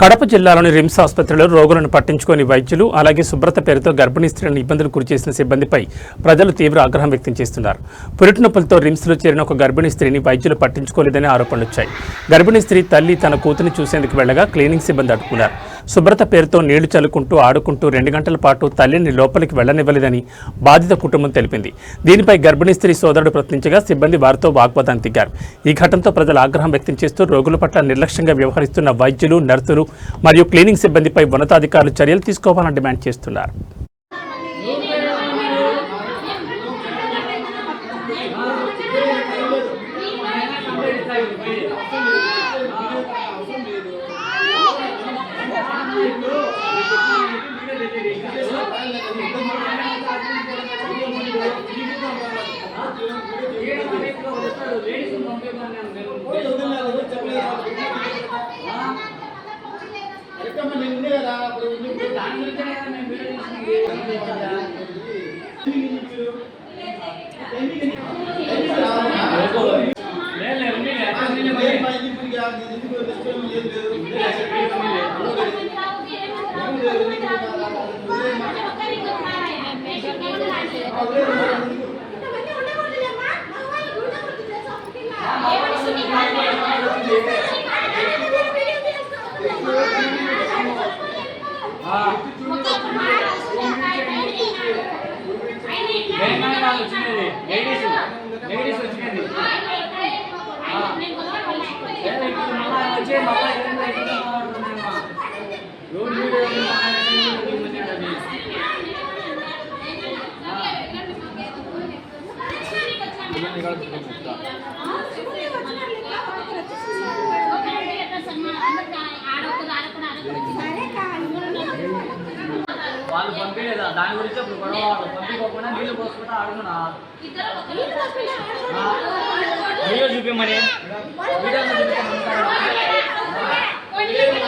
కడప జిల్లాలోని రిమ్స్ ఆసుపత్రిలో రోగులను పట్టించుకోని వైద్యులు అలాగే శుభ్రత పేరుతో గర్భిణీ స్త్రీలను ఇబ్బందులు గురిచేసిన సిబ్బందిపై ప్రజలు తీవ్ర ఆగ్రహం వ్యక్తం చేస్తున్నారు. పురిటి నొప్పులతో రిమ్స్లో చేరిన ఒక గర్భిణీ స్త్రీని వైద్యులు పట్టించుకోలేదని ఆరోపణలు వచ్చాయి. గర్భిణీ స్త్రీ తల్లి తన కూతురిని చూసేందుకు వెళ్లగా క్లీనింగ్ సిబ్బంది అడ్డుకున్నారు. శుభ్రత పేరుతో నీళ్లు చల్లుకుంటూ ఆడుకుంటూ 2 గంటల పాటు తల్లిని లోపలికి వెళ్లనివ్వలేదని బాధిత కుటుంబం తెలిపింది. దీనిపై గర్భిణీ స్త్రీ సోదరుడు ప్రశ్నించగా సిబ్బంది వారితో వాగ్వాదానికి దిగారు. ఈ ఘటనతో ప్రజలు ఆగ్రహం వ్యక్తం చేస్తూ రోగుల పట్ల నిర్లక్ష్యంగా వ్యవహరిస్తున్న వైద్యులు, నర్సులు మరియు క్లీనింగ్ సిబ్బందిపై ఉన్నతాధికారులు చర్యలు తీసుకోవాలని డిమాండ్ చేస్తున్నారు. వాళ్ళు పంపించలేదా దాని గురించి అప్పుడు గొడవ పంపించకుండా నీళ్ళు పోసుకుంటా అడుగునా వీడియో చూపించమని వీడియో చూపించమని